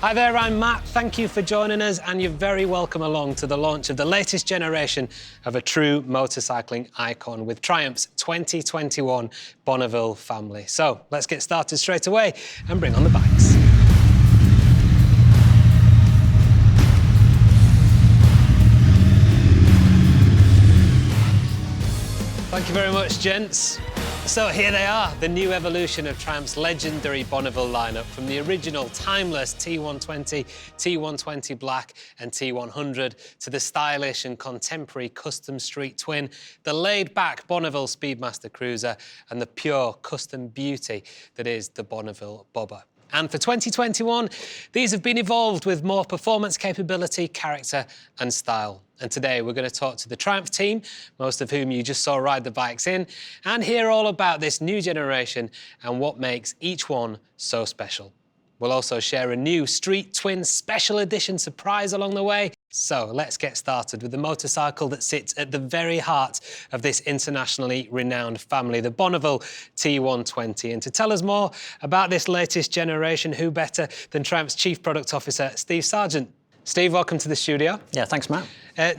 Hi there, I'm Matt. Thank you for joining us, and you're very welcome along to the launch of the latest generation of a true motorcycling icon with Triumph's 2021 Bonneville family. So let's get started straight away and bring on the bikes. Thank you very much, gents. So here they are, the new evolution of Triumph's legendary Bonneville lineup, from the original timeless T120, T120 Black and T100 to the stylish and contemporary custom street twin, the laid-back Bonneville Speedmaster Cruiser and the pure custom beauty that is the Bonneville Bobber. And for 2021, these have been evolved with more performance capability, character and style. And today we're going to talk to the Triumph team, most of whom you just saw ride the bikes in, and hear all about this new generation and what makes each one so special. We'll also share a new Street Twin Special Edition surprise along the way. So let's get started with the motorcycle that sits at the very heart of this internationally renowned family, the Bonneville T120. And to tell us more about this latest generation, who better than Triumph's Chief Product Officer, Steve Sargent. Steve, welcome to the studio. Yeah, thanks, Matt.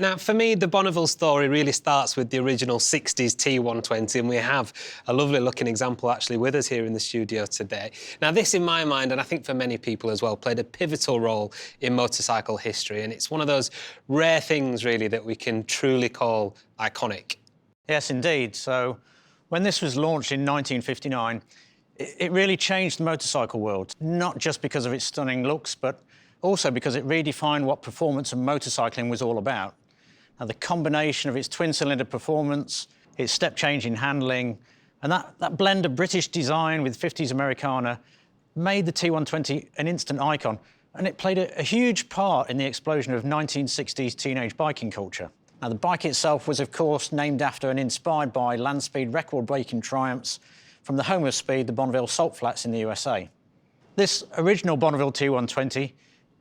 Now, for me, the Bonneville story really starts with the original 60s T120, and we have a lovely-looking example actually with us here in the studio today. Now, this, in my mind, and I think for many people as well, played a pivotal role in motorcycle history, and it's one of those rare things, really, that we can truly call iconic. Yes, indeed. So, when this was launched in 1959, it really changed the motorcycle world, not just because of its stunning looks, but also because it redefined what performance and motorcycling was all about. Now, the combination of its twin-cylinder performance, its step change in handling, and that blend of British design with 50s Americana made the T120 an instant icon, and it played a huge part in the explosion of 1960s teenage biking culture. Now, the bike itself was, of course, named after and inspired by land speed record-breaking triumphs from the home of speed, the Bonneville Salt Flats in the USA. This original Bonneville T120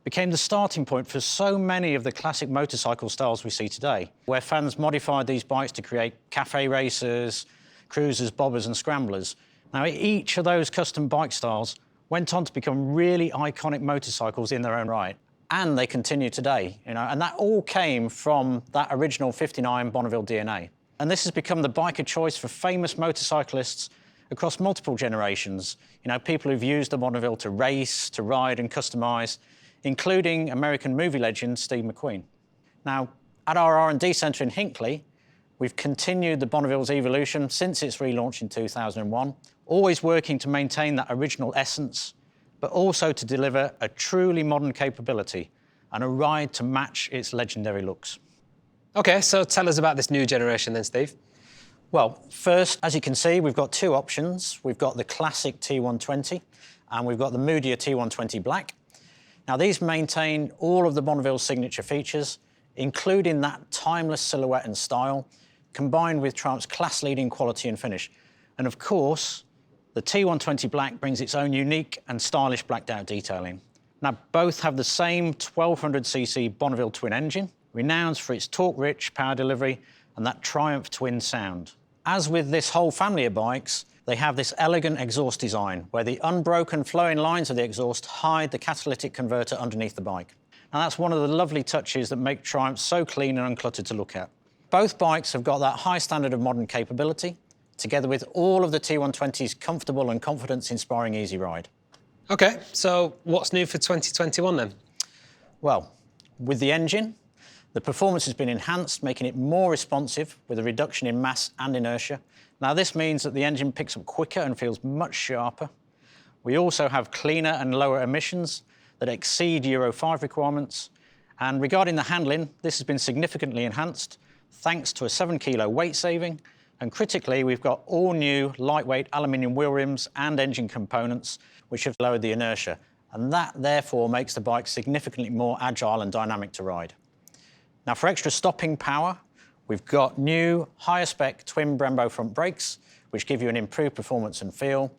became the starting point for so many of the classic motorcycle styles we see today, where fans modified these bikes to create cafe racers, cruisers, bobbers and scramblers. Now, each of those custom bike styles went on to become really iconic motorcycles in their own right, and they continue today, and that all came from that original 59 Bonneville DNA. And this has become the bike of choice for famous motorcyclists across multiple generations. People who've used the Bonneville to race, to ride and customise, including American movie legend Steve McQueen. Now, at our R&D centre in Hinckley, we've continued the Bonneville's evolution since its relaunch in 2001, always working to maintain that original essence, but also to deliver a truly modern capability and a ride to match its legendary looks. OK, so tell us about this new generation then, Steve. Well, first, as you can see, we've got two options. We've got the classic T120 and we've got the moodier T120 Black. Now, these maintain all of the Bonneville's signature features, including that timeless silhouette and style, combined with Triumph's class-leading quality and finish. And of course, the T120 Black brings its own unique and stylish blacked-out detailing. Now, both have the same 1200cc Bonneville twin engine, renowned for its torque-rich power delivery and that Triumph twin sound. As with this whole family of bikes, they have this elegant exhaust design where the unbroken flowing lines of the exhaust hide the catalytic converter underneath the bike. And that's one of the lovely touches that make Triumph so clean and uncluttered to look at. Both bikes have got that high standard of modern capability, together with all of the T120's comfortable and confidence-inspiring easy ride. OK, so what's new for 2021 then? Well, with the engine, the performance has been enhanced, making it more responsive with a reduction in mass and inertia. Now, this means that the engine picks up quicker and feels much sharper. We also have cleaner and lower emissions that exceed Euro 5 requirements. And regarding the handling, this has been significantly enhanced thanks to a 7-kilo weight saving. And critically, we've got all new lightweight aluminium wheel rims and engine components, which have lowered the inertia. And that, therefore, makes the bike significantly more agile and dynamic to ride. Now, for extra stopping power, we've got new, higher-spec twin Brembo front brakes, which give you an improved performance and feel.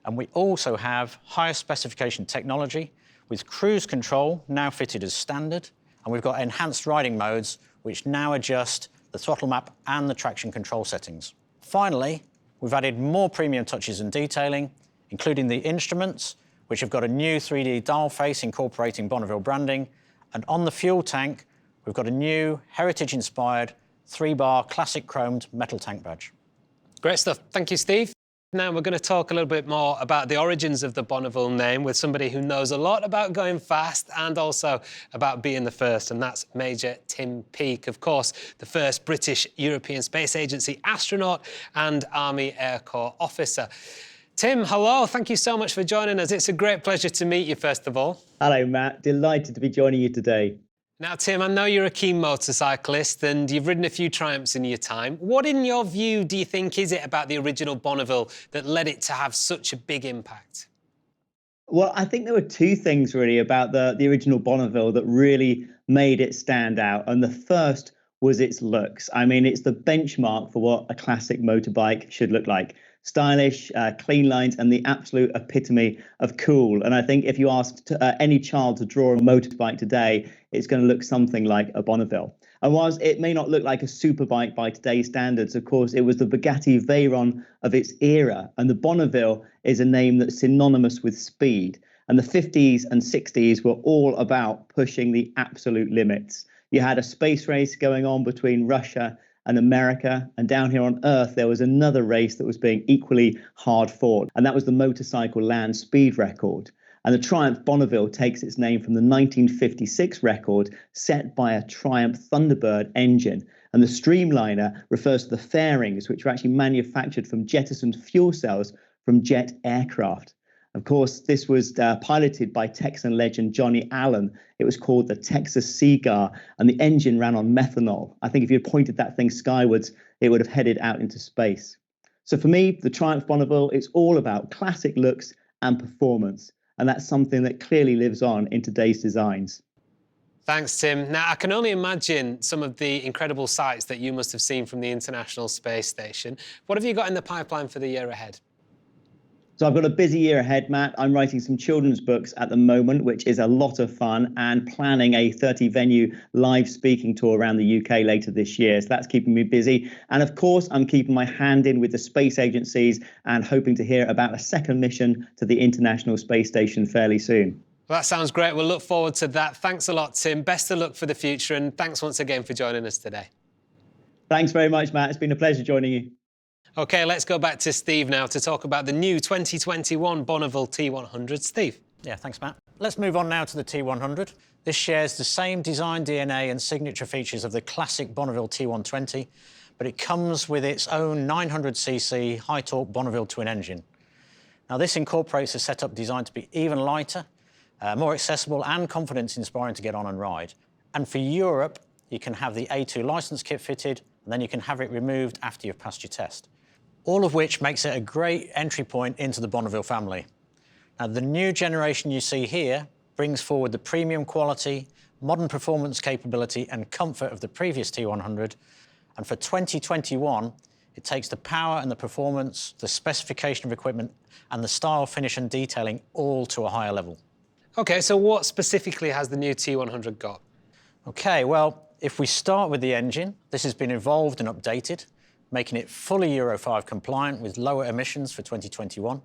And we also have higher specification technology, with cruise control now fitted as standard. And we've got enhanced riding modes, which now adjust the throttle map and the traction control settings. Finally, we've added more premium touches and detailing, including the instruments, which have got a new 3D dial face incorporating Bonneville branding. And on the fuel tank, we've got a new heritage-inspired 3-bar classic chromed metal tank badge. Great stuff. Thank you, Steve. Now we're going to talk a little bit more about the origins of the Bonneville name with somebody who knows a lot about going fast and also about being the first, and that's Major Tim Peake, of course, the first British European Space Agency astronaut and Army Air Corps officer. Tim, hello. Thank you so much for joining us. It's a great pleasure to meet you, first of all. Hello, Matt. Delighted to be joining you today. Now, Tim, I know you're a keen motorcyclist and you've ridden a few Triumphs in your time. What, in your view, do you think is it about the original Bonneville that led it to have such a big impact? Well, I think there were two things really about the original Bonneville that really made it stand out. And the first was its looks. I mean, it's the benchmark for what a classic motorbike should look like. Stylish, clean lines, and the absolute epitome of cool. And I think if you asked any child to draw a motorbike today, it's going to look something like a Bonneville. And whilst it may not look like a superbike by today's standards, of course, it was the Bugatti Veyron of its era. And the Bonneville is a name that's synonymous with speed. And the 50s and 60s were all about pushing the absolute limits. You had a space race going on between Russia and America, and down here on Earth there was another race that was being equally hard fought, and that was the motorcycle land speed record. And the Triumph Bonneville takes its name from the 1956 record set by a Triumph Thunderbird engine, and the Streamliner refers to the fairings, which were actually manufactured from jettisoned fuel cells from jet aircraft. Of course, this was piloted by Texan legend Johnny Allen. It was called the Texas Cigar, and the engine ran on methanol. I think if you had pointed that thing skywards, it would have headed out into space. So for me, the Triumph Bonneville, it's all about classic looks and performance, and that's something that clearly lives on in today's designs. Thanks, Tim. Now, I can only imagine some of the incredible sights that you must have seen from the International Space Station. What have you got in the pipeline for the year ahead? So I've got a busy year ahead, Matt. I'm writing some children's books at the moment, which is a lot of fun, and planning a 30-venue live speaking tour around the UK later this year. So that's keeping me busy. And of course, I'm keeping my hand in with the space agencies and hoping to hear about a second mission to the International Space Station fairly soon. Well, that sounds great. We'll look forward to that. Thanks a lot, Tim. Best of luck for the future, and thanks once again for joining us today. Thanks very much, Matt. It's been a pleasure joining you. OK, let's go back to Steve now to talk about the new 2021 Bonneville T100. Steve. Yeah, thanks, Matt. Let's move on now to the T100. This shares the same design DNA and signature features of the classic Bonneville T120, but it comes with its own 900cc high-torque Bonneville twin engine. Now, this incorporates a setup designed to be even lighter, more accessible and confidence-inspiring to get on and ride. And for Europe, you can have the A2 licence kit fitted, and then you can have it removed after you've passed your test. All of which makes it a great entry point into the Bonneville family. Now, the new generation you see here brings forward the premium quality, modern performance capability and comfort of the previous T100, and for 2021, it takes the power and the performance, the specification of equipment, and the style, finish and detailing all to a higher level. OK, so what specifically has the new T100 got? OK, well, if we start with the engine, this has been evolved and updated, making it fully Euro 5 compliant with lower emissions for 2021.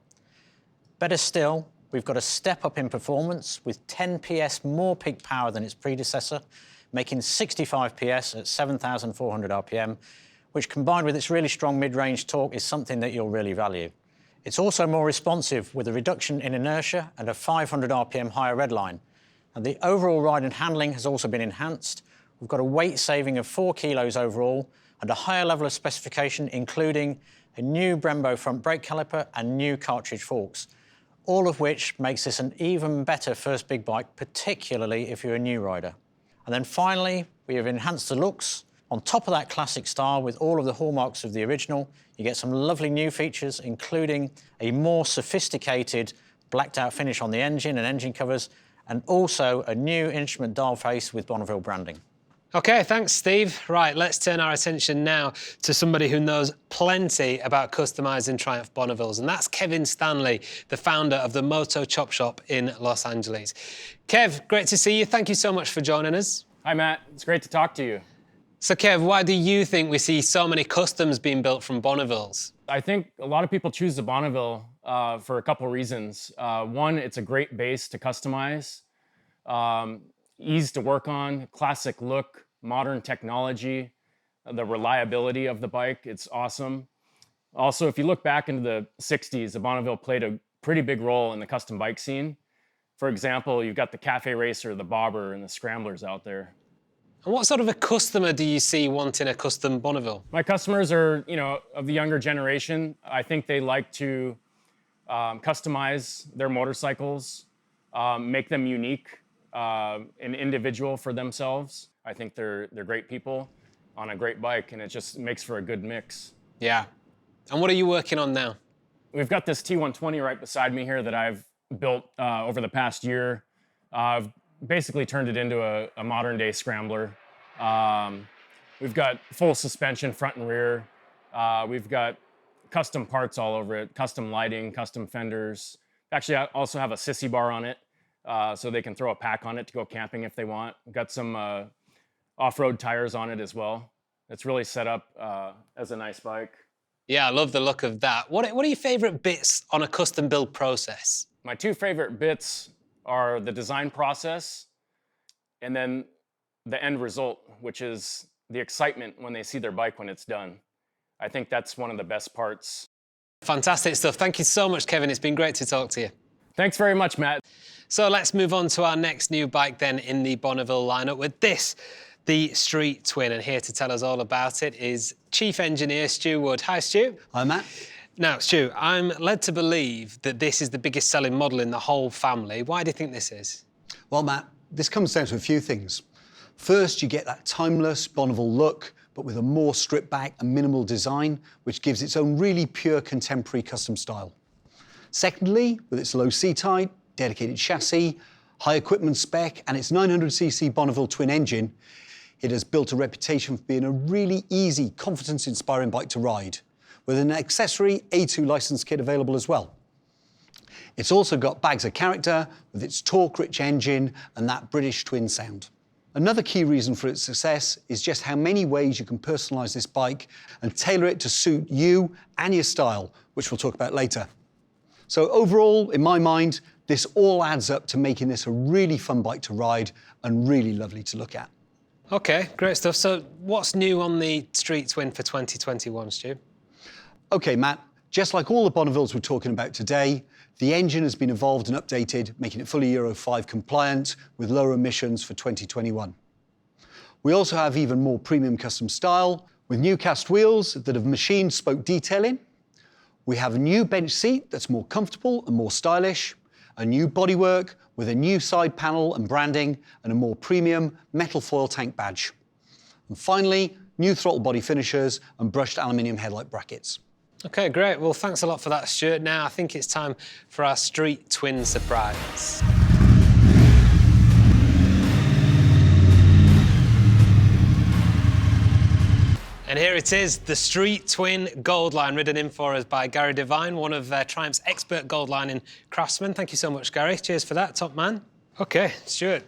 Better still, we've got a step up in performance with 10 PS more peak power than its predecessor, making 65 PS at 7,400 RPM, which combined with its really strong mid-range torque is something that you'll really value. It's also more responsive with a reduction in inertia and a 500 RPM higher redline. And the overall ride and handling has also been enhanced. We've got a weight saving of 4 kilos overall, and a higher level of specification, including a new Brembo front brake caliper and new cartridge forks, all of which makes this an even better first big bike, particularly if you're a new rider. And then finally, we have enhanced the looks. On top of that classic style with all of the hallmarks of the original, you get some lovely new features, including a more sophisticated blacked out finish on the engine and engine covers, and also a new instrument dial face with Bonneville branding. OK, thanks, Steve. Right, let's turn our attention now to somebody who knows plenty about customising Triumph Bonnevilles, and that's Kevin Stanley, the founder of the Moto Chop Shop in Los Angeles. Kev, great to see you. Thank you so much for joining us. Hi, Matt. It's great to talk to you. So, Kev, why do you think we see so many customs being built from Bonnevilles? I think a lot of people choose the Bonneville for a couple reasons. One, it's a great base to customize, ease to work on, classic look, modern technology, the reliability of the bike, it's awesome. Also, if you look back into the 60s, the Bonneville played a pretty big role in the custom bike scene. For example, you've got the Cafe Racer, the Bobber, and the Scramblers out there. And what sort of a customer do you see wanting a custom Bonneville? My customers are, of the younger generation. I think they like to customize their motorcycles, make them unique and individual for themselves. I think they're great people on a great bike, and it just makes for a good mix. Yeah. And what are you working on now? We've got this T120 right beside me here that I've built over the past year. I've basically turned it into a modern day scrambler. We've got full suspension front and rear. We've got custom parts all over it, custom lighting, custom fenders. Actually, I also have a sissy bar on it, so they can throw a pack on it to go camping if they want. We've got some off-road tires on it as well. It's really set up as a nice bike. Yeah, I love the look of that. What are your favorite bits on a custom build process? My two favorite bits are the design process and then the end result, which is the excitement when they see their bike when it's done. I think that's one of the best parts. Fantastic stuff. Thank you so much, Kevin. It's been great to talk to you. Thanks very much, Matt. So let's move on to our next new bike then in the Bonneville lineup with this, the Street Twin. And here to tell us all about it is Chief Engineer Stu Wood. Hi, Stu. Hi, Matt. Now, Stu, I'm led to believe that this is the biggest selling model in the whole family. Why do you think this is? Well, Matt, this comes down to a few things. First, you get that timeless Bonneville look, but with a more stripped back and minimal design, which gives its own really pure contemporary custom style. Secondly, with its low seat height, dedicated chassis, high equipment spec, and its 900cc Bonneville twin engine, it has built a reputation for being a really easy, confidence-inspiring bike to ride, with an accessory A2 license kit available as well. It's also got bags of character with its torque-rich engine and that British twin sound. Another key reason for its success is just how many ways you can personalise this bike and tailor it to suit you and your style, which we'll talk about later. So overall, in my mind, this all adds up to making this a really fun bike to ride and really lovely to look at. Okay, great stuff. So what's new on the Street Twin for 2021, Stu? Okay, Matt, just like all the Bonnevilles we're talking about today, the engine has been evolved and updated, making it fully Euro 5 compliant with lower emissions for 2021. We also have even more premium custom style with new cast wheels that have machined spoke detailing. We have a new bench seat that's more comfortable and more stylish, a new bodywork with a new side panel and branding, and a more premium metal foil tank badge. And finally, new throttle body finishers and brushed aluminium headlight brackets. Okay, great. Well, thanks a lot for that, Stuart. Now, I think it's time for our Street Twin surprise. And here it is, the Street Twin Gold Line, ridden in for us by Gary Devine, one of Triumph's expert gold lining craftsmen. Thank you so much, Gary. Cheers for that, top man. Okay, Stuart,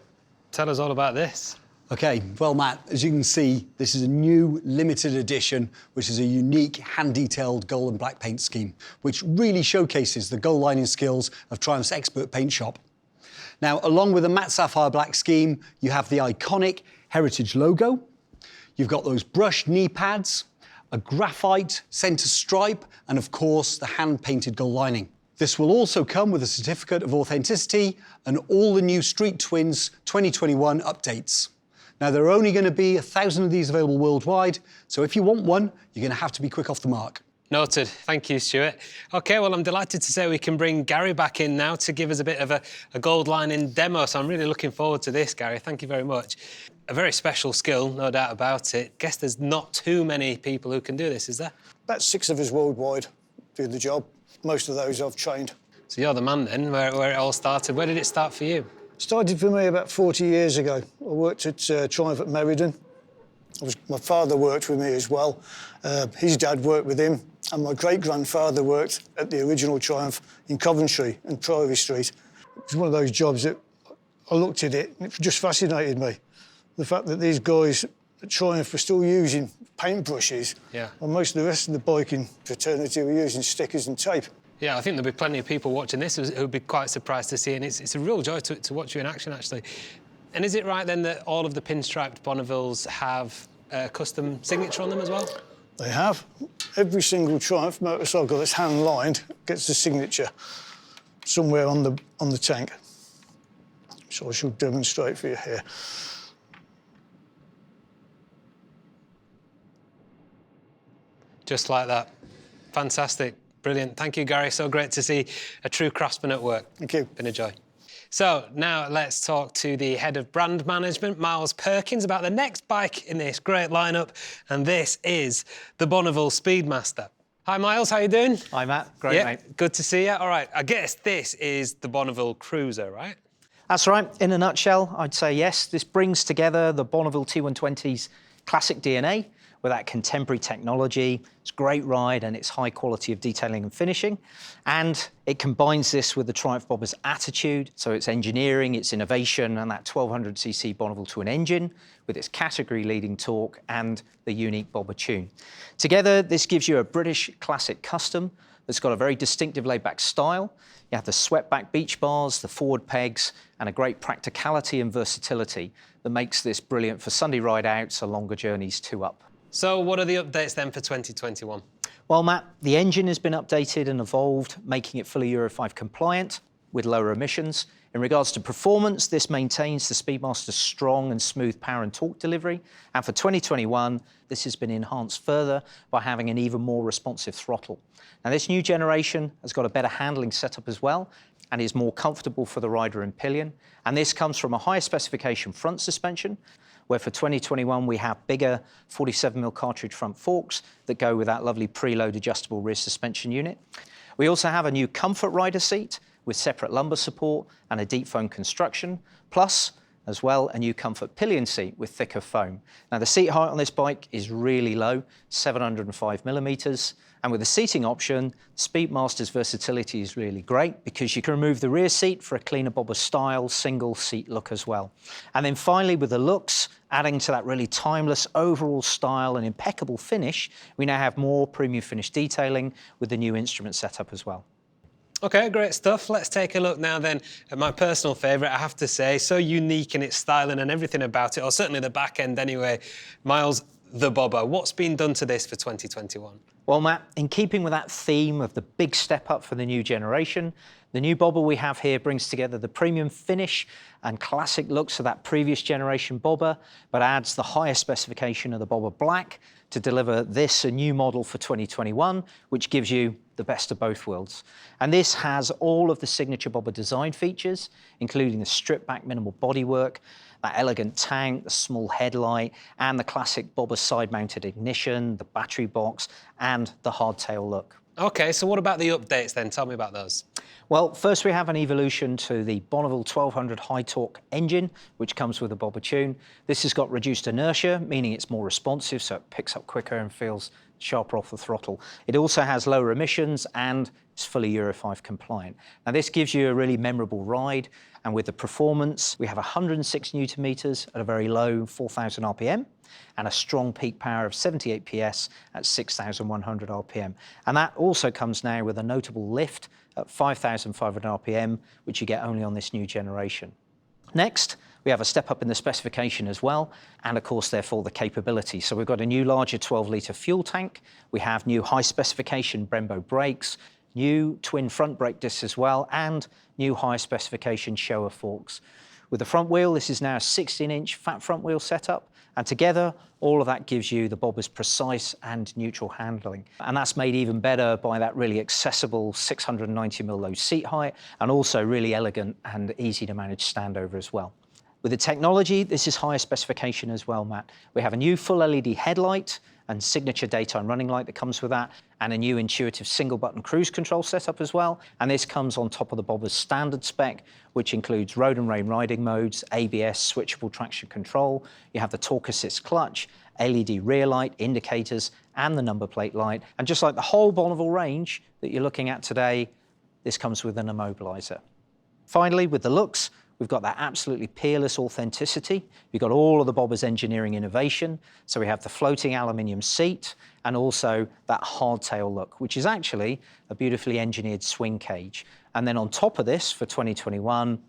tell us all about this. Okay, well, Matt, as you can see, this is a new limited edition, which is a unique hand-detailed gold and black paint scheme, which really showcases the gold lining skills of Triumph's expert paint shop. Now, along with the matte sapphire black scheme, you have the iconic Heritage logo. You've got those brushed knee pads, a graphite centre stripe, and of course, the hand-painted gold lining. This will also come with a certificate of authenticity and all the new Street Twins 2021 updates. Now, there are only going to be 1,000 of these available worldwide, so if you want one, you're going to have to be quick off the mark. Noted. Thank you, Stuart. OK, well, I'm delighted to say we can bring Gary back in now to give us a bit of a gold lining demo, so I'm really looking forward to this, Gary. Thank you very much. A very special skill, no doubt about it. Guess there's not too many people who can do this, is there? About 6 of us worldwide do the job. Most of those I've trained. So you're the man then, where it all started. Where did it start for you? Started for me about 40 years ago. I worked at Triumph at Meriden. My father worked with me as well. His dad worked with him, and my great-grandfather worked at the original Triumph in Coventry and Priory Street. It was one of those jobs that I looked at it and it just fascinated me. The fact that these guys at Triumph were still using paintbrushes, Yeah. and most of the rest of the biking fraternity were using stickers and tape. Yeah, I think there'll be plenty of people watching this who would be quite surprised to see, and it's a real joy to watch you in action, actually. And is it right, then, that all of the pinstriped Bonnevilles have a custom signature on them as well? They have. Every single Triumph motorcycle that's hand-lined gets a signature somewhere on the tank. So I shall demonstrate for you here. Just like that. Fantastic. Brilliant. Thank you, Gary. So great to see a true craftsman at work. Thank you. Been a joy. So now let's talk to the head of brand management, Miles Perkins, about the next bike in this great lineup, and this is the Bonneville Speedmaster. Hi, Miles. How you doing? Hi, Matt. Great, mate. Good to see you. All right. I guess this is the Bonneville Cruiser, right? That's right. In a nutshell, I'd say yes. This brings together the Bonneville T120's classic DNA with that contemporary technology, its great ride and its high quality of detailing and finishing. And it combines this with the Triumph Bobber's attitude, so its engineering, its innovation, and that 1200cc Bonneville twin engine with its category-leading torque and the unique Bobber tune. Together, this gives you a British classic custom that's got a very distinctive laid-back style. You have the swept-back beach bars, the forward pegs, and a great practicality and versatility that makes this brilliant for Sunday ride-outs or longer journeys too up. So what are the updates then for 2021? Well, Matt, the engine has been updated and evolved, making it fully Euro 5 compliant with lower emissions. In regards to performance, this maintains the Speedmaster's strong and smooth power and torque delivery. And for 2021, this has been enhanced further by having an even more responsive throttle. Now, this new generation has got a better handling setup as well and is more comfortable for the rider and pillion. And this comes from a higher specification front suspension, where for 2021 we have bigger 47mm cartridge front forks that go with that lovely preload adjustable rear suspension unit. We also have a new comfort rider seat with separate lumbar support and a deep foam construction, plus as well a new comfort pillion seat with thicker foam. Now the seat height on this bike is really low, 705mm, and with the seating option, Speedmaster's versatility is really great because you can remove the rear seat for a cleaner Bobber style single seat look as well. And then finally with the looks, adding to that really timeless overall style and impeccable finish, we now have more premium finish detailing with the new instrument setup as well. OK, great stuff. Let's take a look now then at my personal favourite, I have to say. So unique in its styling and everything about it, or certainly the back end anyway. Miles, the Bobber. What's been done to this for 2021? Well, Matt, in keeping with that theme of the big step up for the new generation, the new Bobber we have here brings together the premium finish and classic looks of that previous generation Bobber, but adds the higher specification of the Bobber Black to deliver this, a new model for 2021, which gives you the best of both worlds. And this has all of the signature Bobber design features, including the stripped-back minimal bodywork, that elegant tank, the small headlight, and the classic Bobber side-mounted ignition, the battery box, and the hardtail look. OK, so what about the updates then? Tell me about those. Well, first we have an evolution to the Bonneville 1200 high torque engine, which comes with a Bobber tune. This has got reduced inertia, meaning it's more responsive, so it picks up quicker and feels sharper off the throttle. It also has lower emissions and is fully Euro 5 compliant. Now this gives you a really memorable ride, and with the performance, we have 106 Newton meters at a very low 4,000 RPM and a strong peak power of 78 PS at 6,100 RPM. And that also comes now with a notable lift at 5,500 RPM, which you get only on this new generation. Next, we have a step up in the specification as well, and of course, therefore, the capability. So we've got a new larger 12-litre fuel tank. We have new high specification Brembo brakes, new twin front brake discs as well, and new high specification Showa forks. With the front wheel, this is now a 16-inch fat front wheel setup, and together, all of that gives you the Bobber's precise and neutral handling. And that's made even better by that really accessible 690mm low seat height, and also really elegant and easy to manage standover as well. With the technology, this is higher specification as well, Matt. We have a new full LED headlight and signature daytime running light that comes with that, and a new intuitive single-button cruise control setup as well. And this comes on top of the Bobber's standard spec, which includes road and rain riding modes, ABS, switchable traction control. You have the torque assist clutch, LED rear light, indicators, and the number plate light. And just like the whole Bonneville range that you're looking at today, this comes with an immobilizer. Finally, with the looks, we've got that absolutely peerless authenticity. We've got all of the Bobbers engineering innovation. So we have the floating aluminium seat and also that hardtail look, which is actually a beautifully engineered swing cage. And then on top of this, for 2021,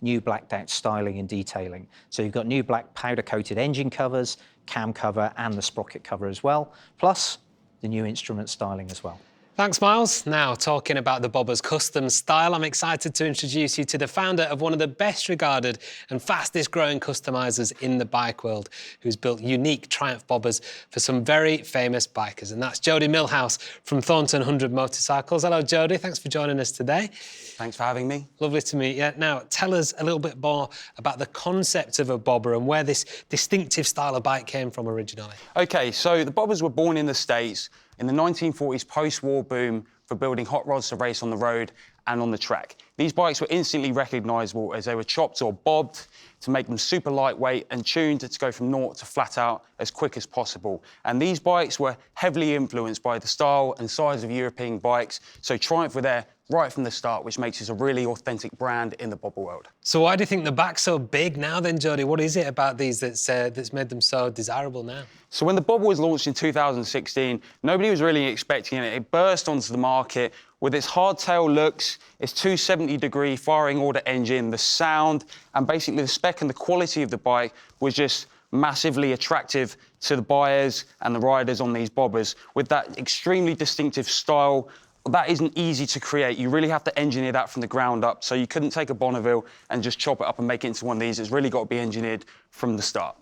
new blacked out styling and detailing. So you've got new black powder coated engine covers, cam cover and the sprocket cover as well, plus the new instrument styling as well. Thanks, Miles. Now, talking about the Bobbers custom style, I'm excited to introduce you to the founder of one of the best regarded and fastest growing customizers in the bike world, who's built unique Triumph Bobbers for some very famous bikers. And that's Jody Millhouse from Thornton 100 Motorcycles. Hello, Jody. Thanks for joining us today. Thanks for having me. Lovely to meet you. Now, tell us a little bit more about the concept of a bobber and where this distinctive style of bike came from originally. Okay, so the Bobbers were born in the States in the 1940s post-war boom for building hot rods to race on the road and on the track. These bikes were instantly recognisable as they were chopped or bobbed to make them super lightweight and tuned to go from naught to flat out as quick as possible. And these bikes were heavily influenced by the style and size of European bikes, so Triumph were there right from the start, which makes us a really authentic brand in the bobber world. So why do you think the back's so big now then, Jody? What is it about these that's made them so desirable now? So when the Bobber was launched in 2016, nobody was really expecting it. It burst onto the market with its hardtail looks, its 270-degree firing order engine, the sound, and basically the spec and the quality of the bike was just massively attractive to the buyers and the riders on these Bobbers. With that extremely distinctive style, that isn't easy to create. You really have to engineer that from the ground up. So you couldn't take a Bonneville and just chop it up and make it into one of these. It's really got to be engineered from the start.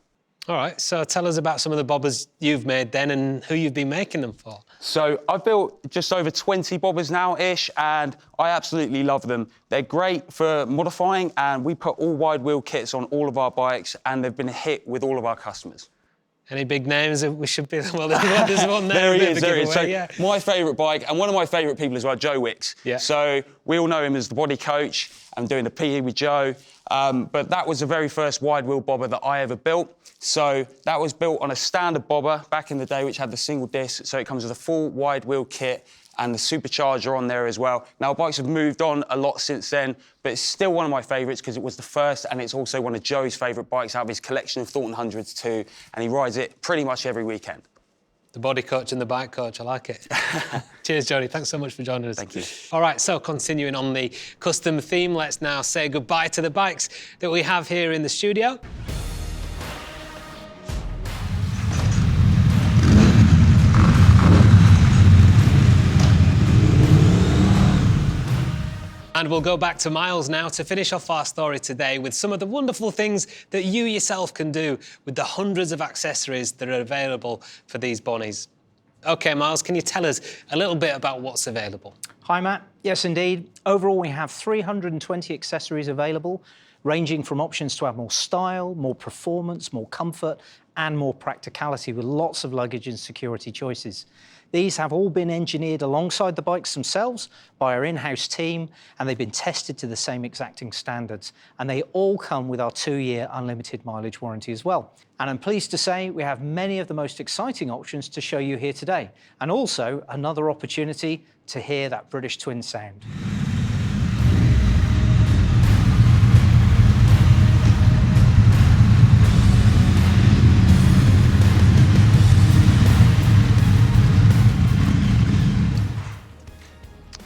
All right, so tell us about some of the Bobbers you've made then and who you've been making them for. So I've built just over 20 Bobbers now-ish, and I absolutely love them. They're great for modifying, and we put all wide wheel kits on all of our bikes, and they've been a hit with all of our customers. Any big names that we should be... Well, there's one there. There is. So yeah. my favourite bike, and one of my favourite people as well, Joe Wicks. Yeah. So we all know him as the body coach. I'm doing the PE with Joe. But that was the very first wide wheel bobber that I ever built. So that was built on a standard bobber back in the day, which had the single disc. So it comes with a full wide wheel kit and the supercharger on there as well. Now, bikes have moved on a lot since then, but it's still one of my favourites because it was the first, and it's also one of Joe's favourite bikes out of his collection of Thornton 100s too, and he rides it pretty much every weekend. The body coach and the bike coach, I like it. Cheers, Jody. Thanks so much for joining us. Thank you. All right, so continuing on the custom theme, let's now say goodbye to the bikes that we have here in the studio. And we'll go back to Miles now to finish off our story today with some of the wonderful things that you yourself can do with the hundreds of accessories that are available for these Bonnies. OK, Miles, can you tell us a little bit about what's available? Hi, Matt. Yes, indeed. Overall, we have 320 accessories available, ranging from options to have more style, more performance, more comfort, and more practicality with lots of luggage and security choices. These have all been engineered alongside the bikes themselves by our in-house team, and they've been tested to the same exacting standards. And they all come with our 2-year unlimited mileage warranty as well. And I'm pleased to say we have many of the most exciting options to show you here today, and also another opportunity to hear that British twin sound.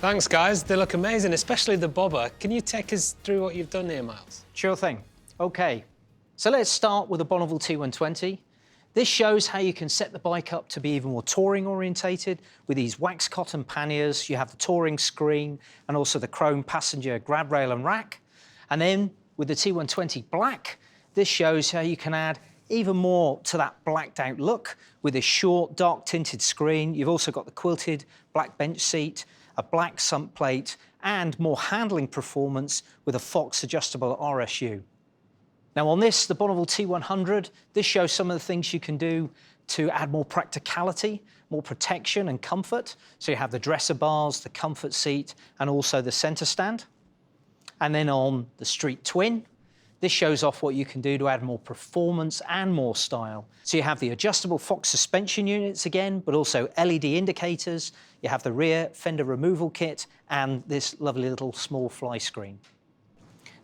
Thanks, guys. They look amazing, especially the bobber. Can you take us through what you've done here, Miles? Sure thing. OK, so let's start with the Bonneville T120. This shows how you can set the bike up to be even more touring orientated with these wax cotton panniers. You have the touring screen and also the chrome passenger grab rail and rack. And then with the T120 Black, this shows how you can add even more to that blacked out look with a short, dark tinted screen. You've also got the quilted black bench seat, a black sump plate, and more handling performance with a Fox adjustable RSU. Now on this, the Bonneville T100, this shows some of the things you can do to add more practicality, more protection and comfort. So you have the dresser bars, the comfort seat, and also the center stand. And then on the Street Twin, this shows off what you can do to add more performance and more style. So you have the adjustable Fox suspension units again, but also LED indicators. You have the rear fender removal kit and this lovely little small fly screen.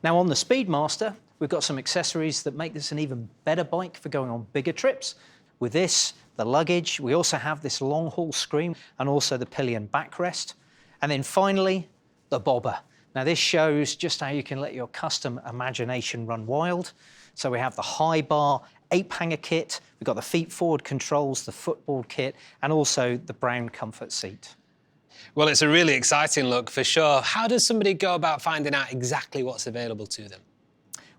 Now on the Speedmaster, we've got some accessories that make this an even better bike for going on bigger trips. With this, the luggage, we also have this long haul screen and also the pillion backrest. And then finally, the bobber. Now this shows just how you can let your custom imagination run wild. So we have the high bar, ape hanger kit, we've got the feet forward controls, the footboard kit, and also the brown comfort seat. Well, it's a really exciting look for sure. How does somebody go about finding out exactly what's available to them?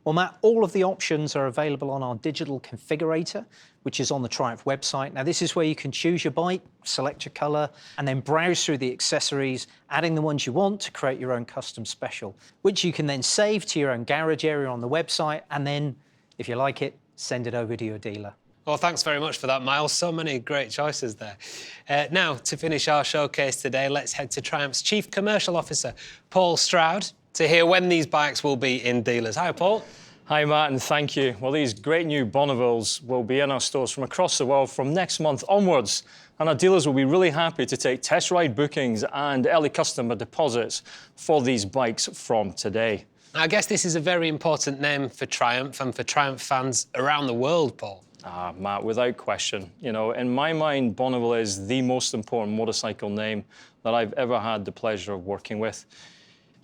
Well, Matt, all of the options are available on our digital configurator, which is on the Triumph website. Now, this is where you can choose your bike, select your colour, and then browse through the accessories, adding the ones you want to create your own custom special, which you can then save to your own garage area on the website, and then, if you like it, send it over to your dealer. Well, thanks very much for that, Miles. So many great choices there. Now, to finish our showcase today, let's head to Triumph's Chief Commercial Officer, Paul Stroud, to hear when these bikes will be in dealers. Hi, Paul. Hi, Matt, and thank you. Well, these great new Bonnevilles will be in our stores from across the world from next month onwards, and our dealers will be really happy to take test ride bookings and early customer deposits for these bikes from today. I guess this is a very important name for Triumph and for Triumph fans around the world, Paul. Matt, without question. You know, in my mind, Bonneville is the most important motorcycle name that I've ever had the pleasure of working with.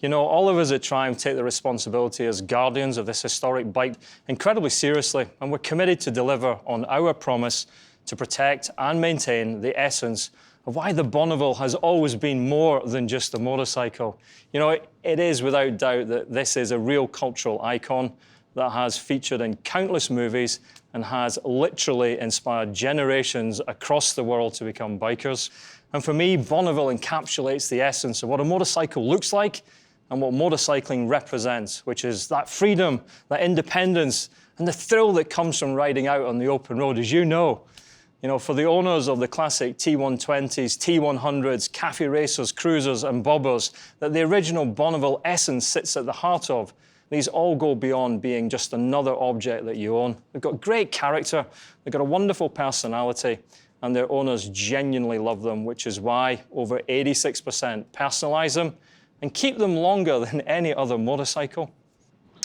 You know, all of us at Triumph take the responsibility as guardians of this historic bike incredibly seriously, and we're committed to deliver on our promise to protect and maintain the essence of why the Bonneville has always been more than just a motorcycle. You know, it is without doubt that this is a real cultural icon that has featured in countless movies and has literally inspired generations across the world to become bikers. And for me, Bonneville encapsulates the essence of what a motorcycle looks like and what motorcycling represents, which is that freedom, that independence, and the thrill that comes from riding out on the open road. As you know, for the owners of the classic T120s, T100s, Cafe Racers, Cruisers, and Bobbers, that the original Bonneville essence sits at the heart of, these all go beyond being just another object that you own. They've got great character, they've got a wonderful personality, and their owners genuinely love them, which is why over 86% personalise them and keep them longer than any other motorcycle.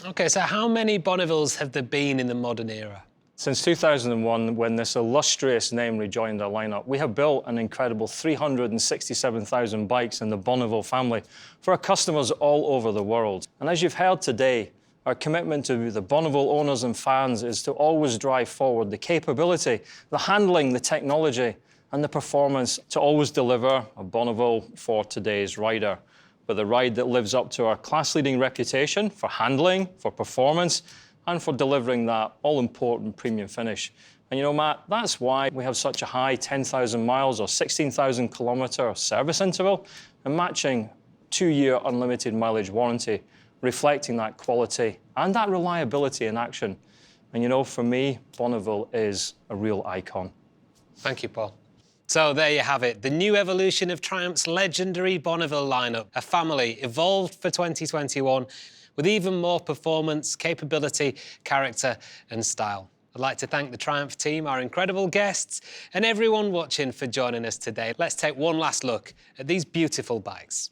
OK, so how many Bonnevilles have there been in the modern era? Since 2001, when this illustrious name rejoined our lineup, we have built an incredible 367,000 bikes in the Bonneville family for our customers all over the world. And as you've heard today, our commitment to the Bonneville owners and fans is to always drive forward the capability, the handling, the technology, and the performance to always deliver a Bonneville for today's rider, with a ride that lives up to our class-leading reputation for handling, for performance, and for delivering that all-important premium finish. And you know, Matt, that's why we have such a high 10,000 miles or 16,000 kilometre service interval and matching 2-year unlimited mileage warranty, reflecting that quality and that reliability in action. And you know, for me, Bonneville is a real icon. Thank you, Paul. So there you have it, the new evolution of Triumph's legendary Bonneville lineup, a family evolved for 2021 with even more performance, capability, character and style. I'd like to thank the Triumph team, our incredible guests, and everyone watching for joining us today. Let's take one last look at these beautiful bikes.